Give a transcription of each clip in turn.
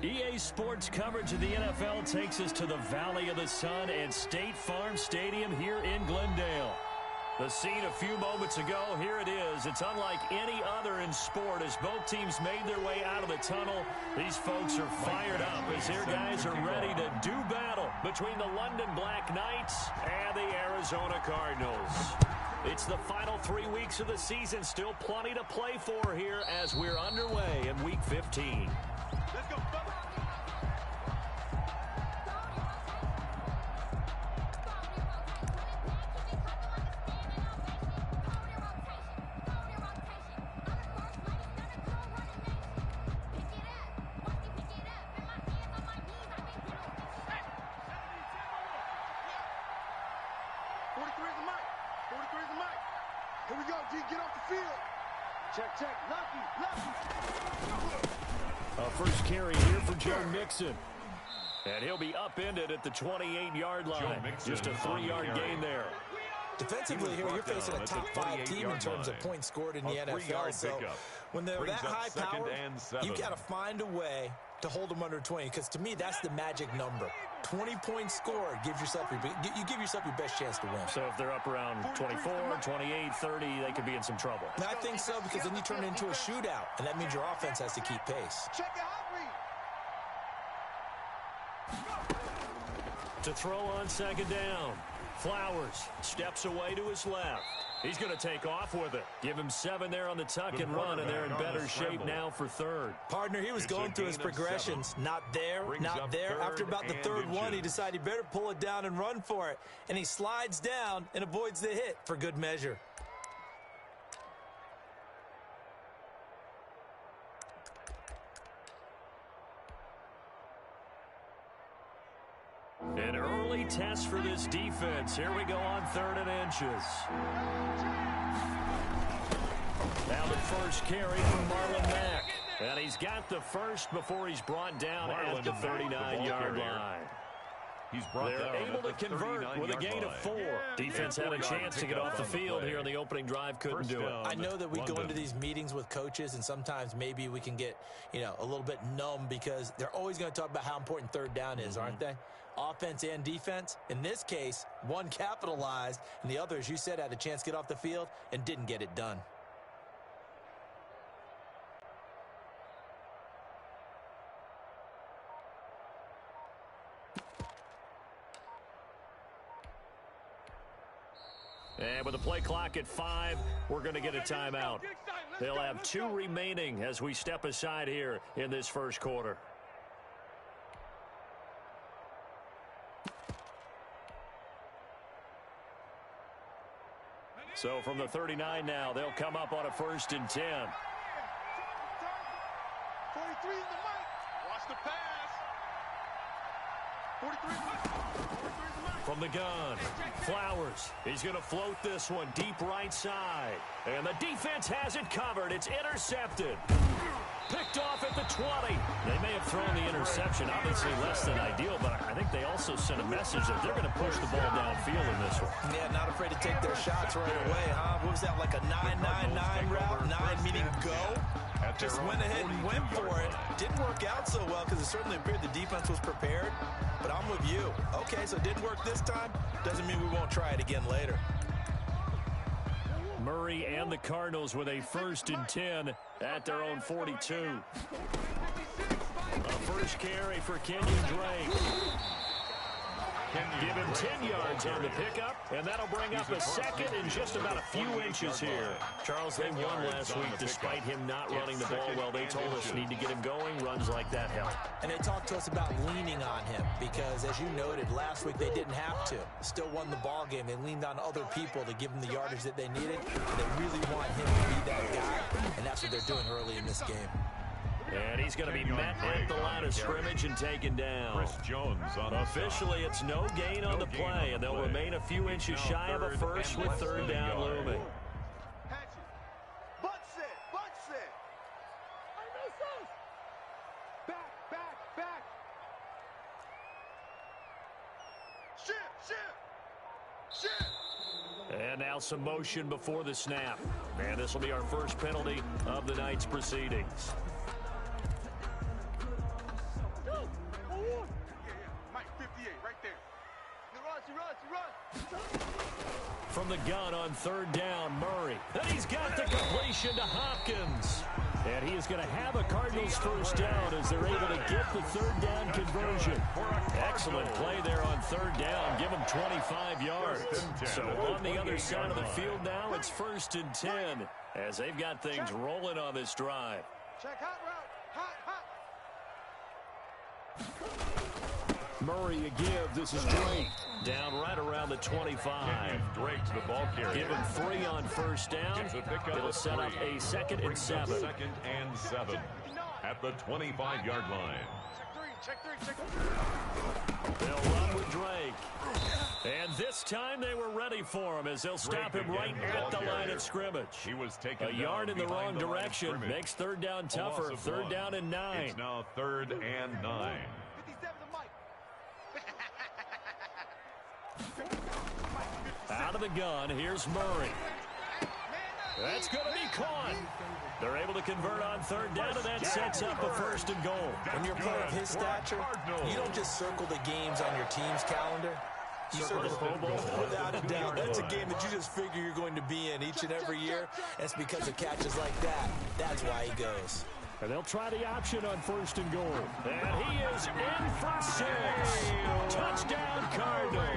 EA Sports coverage of the NFL takes us to the Valley of the Sun and State Farm Stadium here in Glendale. The scene a few moments ago, here it is. It's unlike any other in sport as both teams made their way out of the tunnel. These folks are fired up as their guys are ready to do battle between the London Black Knights and the Arizona Cardinals. It's the final 3 weeks of the season. Still plenty to play for here as we're underway in Week 15. Let's go. Here we go, D. Get off the field. Check. Lucky. A first carry here for Joe Mixon. And he'll be upended at the 28-yard line. Just a 3-yard gain there. Defensively here, you're facing a top 5 team in terms of points scored in the NFL. So when they're that high power, you got to find a way to hold them under 20. Because to me, that's the magic number. 20 points scored gives yourself you give yourself your best chance to win. So if they're up around 24, 28, 30, they could be in some trouble. And I think so, because then you turn it into a shootout, and that means your offense has to keep pace. Check it out, To throw on second down. Flowers steps away to his left. He's going to take off with it. Give him 7 there on the tuck and run, and they're in better shape now for third. Partner, he was going through his progressions. Not there, not there. After about the third one, he decided he better pull it down and run for it. And he slides down and avoids the hit for good measure. An early test for this defense. Here we go on 3rd and inches. Now the first carry from Marlon Mack. And he's got the first before he's brought down at the 39-yard line. They're able to convert with a gain of 4. Defense had a chance to get off the field here in the opening drive, couldn't do it. I know that we go into these meetings with coaches, and sometimes maybe we can get, a little bit numb because they're always going to talk about how important third down is, aren't they? Offense and defense. In this case, one capitalized, and the other, as you said, had a chance to get off the field and didn't get it done. And with the play clock at 5, we're going to get a timeout. They'll have 2 remaining as we step aside here in this first quarter. So from the 39 now, they'll come up on a 1st and 10. 43 in the mic. Watch the pass. 43 in the mic. From the gun, Flowers. He's going to float this one deep right side. And the defense has it covered. It's intercepted. Picked off at the 20. They may have thrown the interception, obviously less than ideal, but I think they also sent a message that they're going to push the ball downfield in this one. Yeah, not afraid to take their shots right away, huh? What was that, like a 9-9-9 route? 9 meaning go? Just went ahead and went for it. Didn't work out so well because it certainly appeared the defense was prepared. But I'm with you. Okay, so it didn't work this time. Doesn't mean we won't try it again later. Murray and the Cardinals with a 1st and 10 at their own 42. A first carry for Kenyon Drake. Give him 10 yards on the pickup, and that'll bring up a 2nd and just about a few inches here. Charles, they won last week despite him not running the ball well. They told us need to get him going. Runs like that help. And they talked to us about leaning on him because, as you noted, last week they didn't have to. Still won the ball game. They leaned on other people to give them the yardage that they needed. They really want him to be that guy, and that's what they're doing early in this game. And he's going to be met at the line of scrimmage and taken down. Officially, it's no gain on the play, and they'll remain a few inches shy of a first with 3rd down looming. Butt set. Back. Shift. And now some motion before the snap. And this will be our first penalty of the night's proceedings. From the gun on third down, Murray. And he's got the completion to Hopkins. And he is going to have a Cardinals first down as they're able to get the third down conversion. Excellent play there on third down. Give them 25 yards. So on the other side of the field now, it's 1st and 10 as they've got things rolling on this drive. Check hot route. Hot. Murray a give. This is Drake. Down right around the 25. Drake to the ball carrier. Give him 3 on first down. It'll set up a 2nd and 7. 2nd and 7 at the 25-yard line. Check three. They'll run with Drake. And this time they were ready for him as they'll stop him right at the line of scrimmage. He was taken a yard in the wrong direction. Makes Makes third down tougher. 3rd down and 9. It's now 3rd and 9. 57 to Mike. Out of the gun, here's Murray. That's going to be caught. They're able to convert on third down, and that sets up a 1st and goal. When you're a player of his stature, you don't just circle the games on your team's calendar. You circle the Pro Bowl. Without a doubt, that's a game that you just figure you're going to be in each and every year. And it's because of catches like that. That's why he goes. And they'll try the option on 1st and goal. And he is in for 6. Touchdown, Cardinals.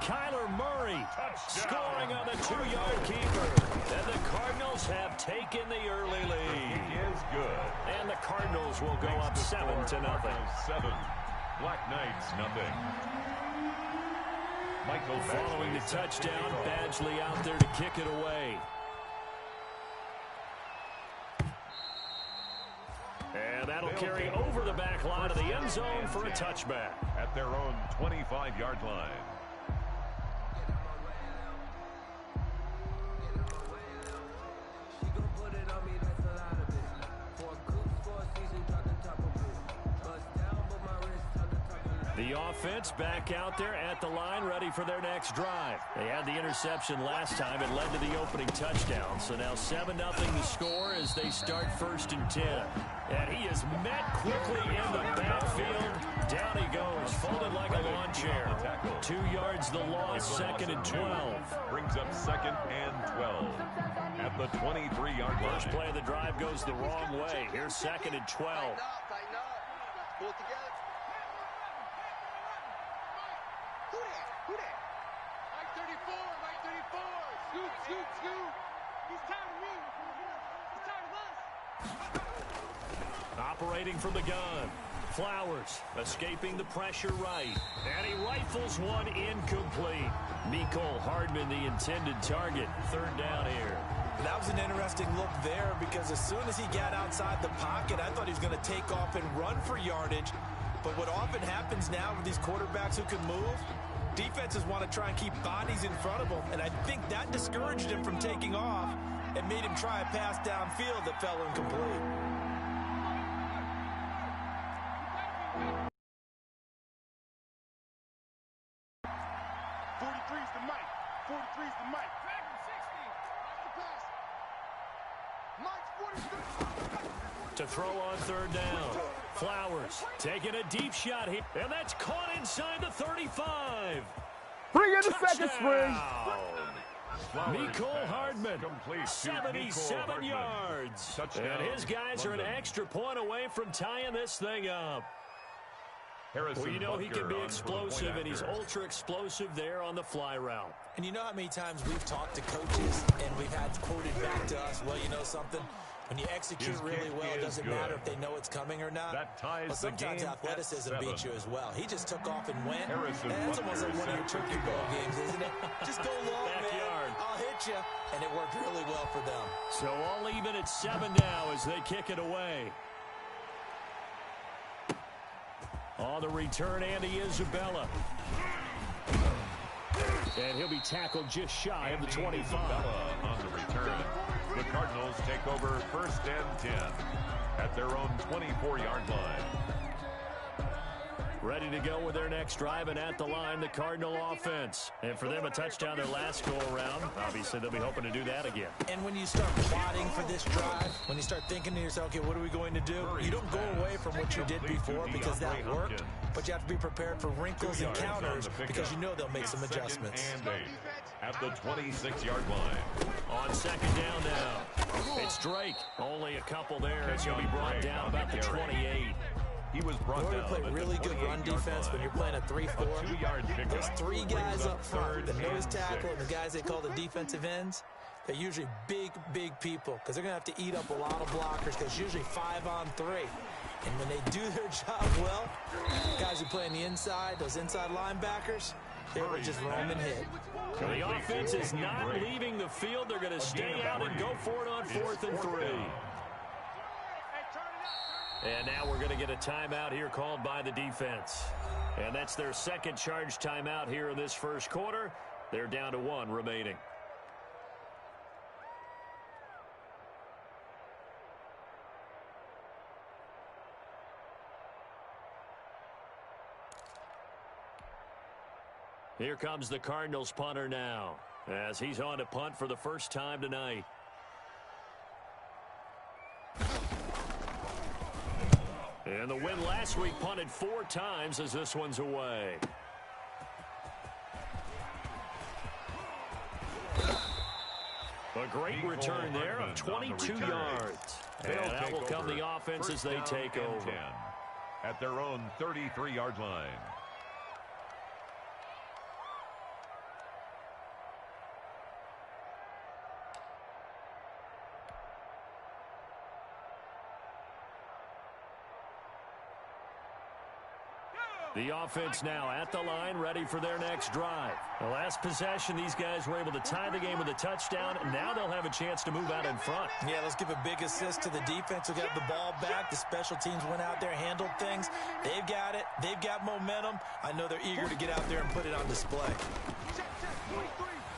Kyler Murray scoring on the 2-yard keeper. And the Cardinals have taken the early lead. He is good. And the Cardinals will go up 7-0. 7. Black Knights, nothing. Michael Following the touchdown, Badgley out there to kick it away. And that'll carry over the back line of the end zone for a touchback. At their own 25-yard line. The offense back out there at the line, ready for their next drive. They had the interception last time. It led to the opening touchdown. So now 7-0 the score as they start 1st and 10. And he is met quickly in the backfield. Down he goes, folded like a lawn chair. 2 yards the loss, 2nd and 12. Brings up 2nd and 12 at the 23-yard line. First play of the drive goes the wrong way. Here's 2nd and 12. Tighten up. Pull it together. Who that? Mike 34. Scoot. He's tired of me. He's tired of us. Operating from the gun. Flowers escaping the pressure right. And he rifles one incomplete. Mecole Hardman, the intended target. 3rd down here. That was an interesting look there because as soon as he got outside the pocket, I thought he was going to take off and run for yardage. But what often happens now with these quarterbacks who can move, defenses want to try and keep bodies in front of them, and I think that discouraged him from taking off and made him try a pass downfield that fell incomplete. To throw on 3rd down. Flowers taking a deep shot here. And that's caught inside the 35. Bring in the second string. Mecole Hardman, 77 yards. Touchdown. And his guys are an extra point away from tying this thing up. Well, you know he can be explosive, and he's ultra explosive there on the fly route. And you know how many times we've talked to coaches and we've had quoted back to us, well, you know something? When you execute really well, it doesn't matter if they know it's coming or not. That ties well, sometimes the game athleticism at 7. beats you as well. He just took off and went. Harrison And that's almost like one of your Butker turkey bowl games, isn't it? Just go long, Backyard. man. I'll hit you. And it worked really well for them. So all even at 7 now as they kick it away. On the return, Andy Isabella. And he'll be tackled just shy of the 25. On the return. The Cardinals take over 1st and 10 at their own 24-yard line. ready to go with their next drive, and at the line, the Cardinal offense. And for them, a touchdown their last go-around. Obviously, they'll be hoping to do that again. And when you start plotting for this drive, when you start thinking to yourself, okay, what are we going to do? You don't go away from what you did before because that worked, but you have to be prepared for wrinkles and counters because you know they'll make some adjustments. At the 26-yard line. On second down now, it's Drake. Only a couple there as he'll be brought down about the 28. He was brought down. In order to play really good run defense when you're playing a 3-4, those three guys up front, the nose tackle and the guys they call the defensive ends, they're usually big people because they're going to have to eat up a lot of blockers because it's usually 5-on-3. And when they do their job well, guys who play on the inside, those inside linebackers, they were just roam and hit. The offense is not leaving the field. They're going to stay out and go for it on 4th and 3. And now we're going to get a timeout here called by the defense. And that's their second charge timeout here in this first quarter. They're down to 1 remaining. Here comes the Cardinals punter now, as he's on to punt for the first time tonight. And the win last week punted 4 times as this one's away. A great return there of 22 yards. And that will come the offense as they take over. At their own 33-yard line. The offense now at the line, ready for their next drive. The last possession, these guys were able to tie the game with a touchdown. Now they'll have a chance to move out in front. Yeah, let's give a big assist to the defense who got the ball back. The special teams went out there, handled things. They've got it. They've got momentum. I know they're eager to get out there and put it on display.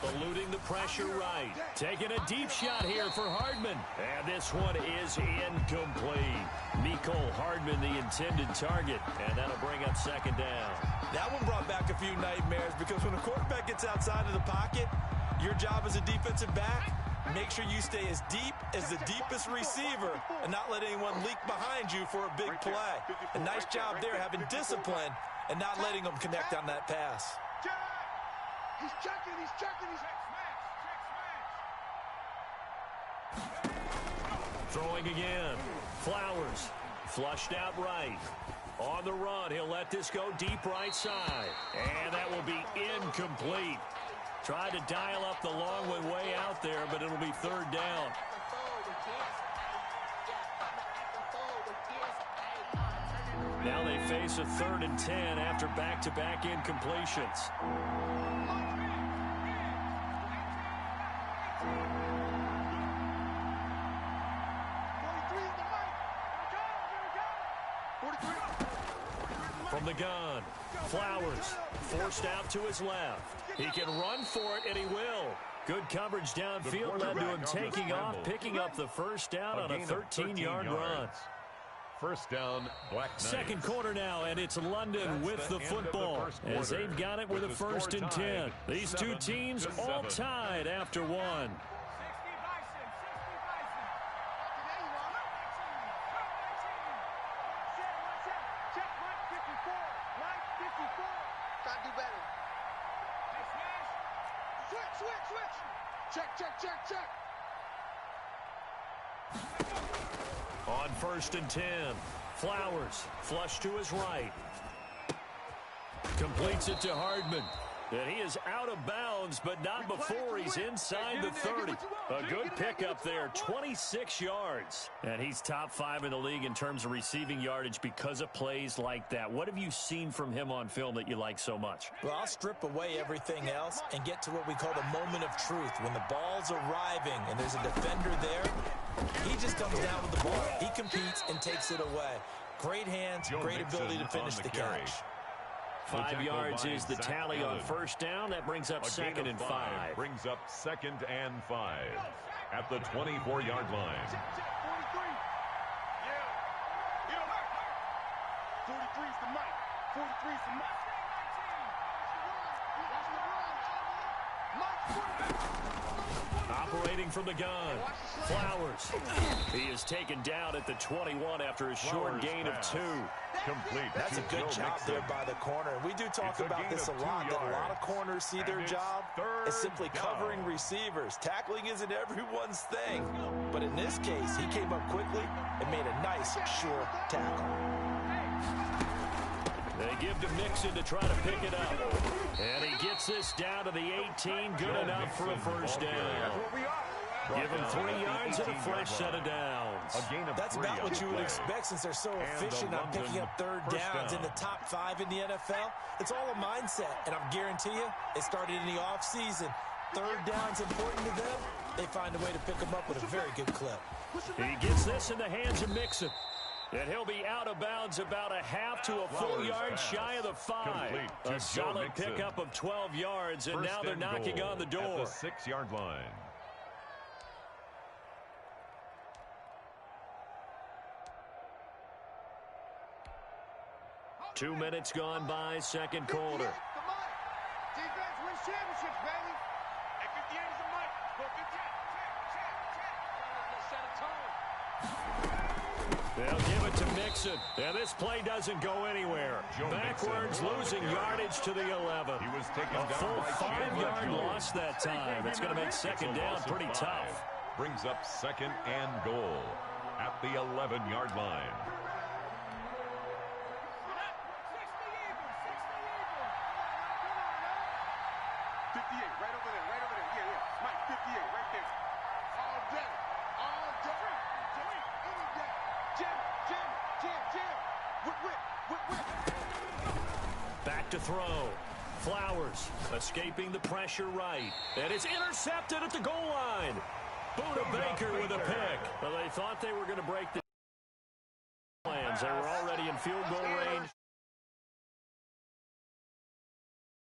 Eluding the pressure right. Taking a deep shot here for Hardman. And this one is incomplete. Mecole Hardman, the intended target. And that'll bring up second down. That one brought back a few nightmares because when a quarterback gets outside of the pocket, your job as a defensive back, make sure you stay as deep as the deepest receiver and not let anyone leak behind you for a big play. A nice job there having discipline and not letting them connect on that pass. He's checking, he's checking, Throwing again. Flowers. Flushed out right. On the run, he'll let this go deep right side. And that will be incomplete. Tried to dial up the long one way out there, but it'll be third down. Now they face a 3rd and 10 after back-to-back incompletions. From the gun, Flowers forced out to his left. He can run for it, and he will. Good coverage downfield led to him taking off, picking up the first down on a 13-yard run. First down, Black Knights. Second quarter now, and it's London with the football as they've got it with a 1st and 10. These two teams all tied after one. Check. On 1st and 10, Flowers flush to his right. Completes it to Hardman. And he is out of bounds, but not before he's inside the 30. A good pickup there, 26 yards. And he's top 5 in the league in terms of receiving yardage because of plays like that. What have you seen from him on film that you like so much? Well, I'll strip away everything else and get to what we call the moment of truth. When the ball's arriving and there's a defender there, he just comes down with the ball. He competes and takes it away. Great hands, great ability to finish the catch. 5 yards is the tally on 1st down. That brings up 2nd and 5. Brings up 2nd and 5 at the 24-yard line. 43's the mic. Operating from the gun, Flowers. He is taken down at the 21 after a short gain of 2. Complete. That's a good job there by the corner. And we do talk about this a lot, that a lot of corners see their job is simply covering receivers. Tackling isn't everyone's thing. But in this case, he came up quickly and made a nice, sure tackle. They give to Mixon to try to pick it up. And he gets this down to the 18. Good enough for a first down. Give him 3 yards and a fresh set of downs. That's about what you would expect since they're so efficient on picking up third downs in the top 5 in the NFL. It's all a mindset, and I guarantee you, it started in the offseason. Third down's important to them. They find a way to pick them up with a very good clip. He gets this in the hands of Mixon. And he'll be out of bounds about a half to a full yard shy of the 5. A solid pickup of 12 yards, and now they're knocking on the door. At the 6-yard line. Two minutes gone by, second quarter. Defense wins championships, baby. At 58 is the mic. Go 58. Set a tone. They'll give it to Mixon. And this play doesn't go anywhere. Backwards, losing yardage to the 11. He was taken A down full by 5-yard loss that time. It's going to make second down pretty tough. Brings up second and goal at the 11-yard line. 58, right over there, right over there. Yeah, yeah. Mike, 58, right there. All day. All day. Any day. Jam. Whip. Back to throw. Flowers escaping the pressure right. And it's intercepted at the goal line. Buda Baker with a pick. Well, they thought they were going to break the plans. They were already in field goal range.